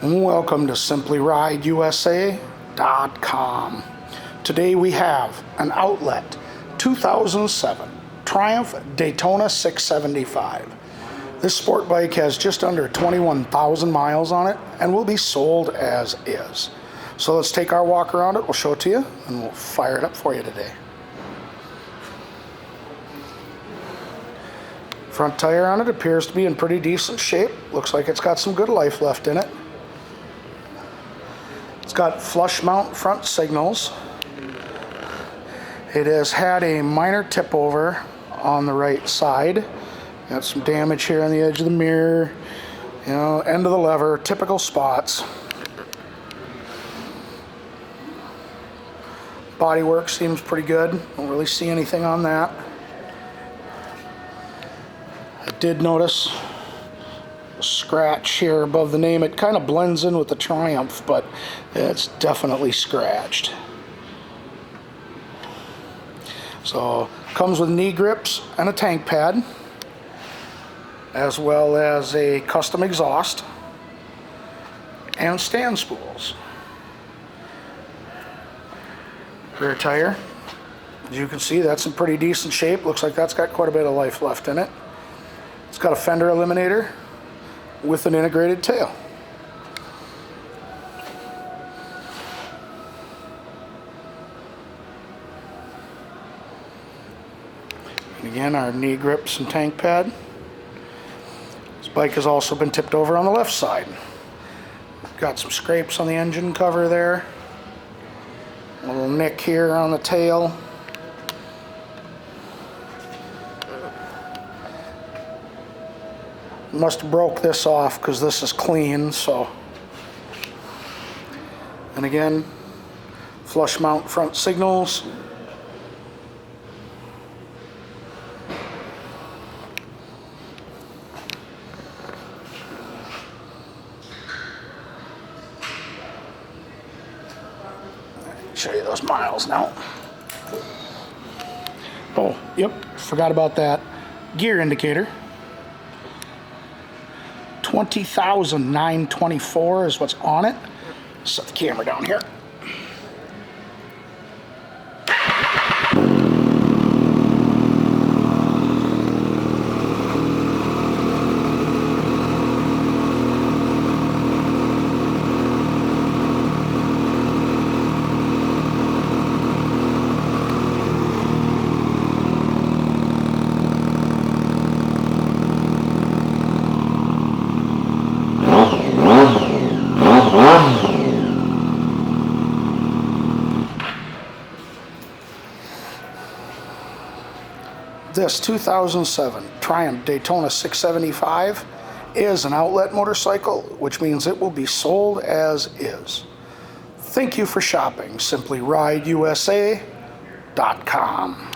Welcome to SimplyRideUSA.com. Today we have an outlet 2007 Triumph Daytona 675. This sport bike has just under 21,000 miles on it and will be sold as is. So let's take our walk around it, we'll show it to you, and we'll fire it up for you today. Front tire on it appears to be in pretty decent shape. Looks like it's got some good life left in it. It's got flush mount front signals. It has had a minor tip over on the right side. Got some damage here on the edge of the mirror, end of the lever, typical spots. Bodywork seems pretty good. Don't really see anything on that. I did notice a scratch here above the name. It kind of blends in with the Triumph, but it's definitely scratched. So comes with knee grips and a tank pad, as well as a custom exhaust and stand spools. Rear tire, as you can see, that's in pretty decent shape. Looks like that's got quite a bit of life left in it. It's got a fender eliminator with an integrated tail. And again, our knee grips and tank pad. This bike has also been tipped over on the left side. Got some scrapes on the engine cover there. A little nick here on the tail. Must have broke this off because this is clean, so. And again, flush mount front signals. Show you those miles now. Oh, yep, forgot about that. Gear indicator. 20,924 is what's on it. Set the camera down here. This 2007 Triumph Daytona 675 is an outlet motorcycle, which means it will be sold as is. Thank you for shopping SimplyRideUSA.com.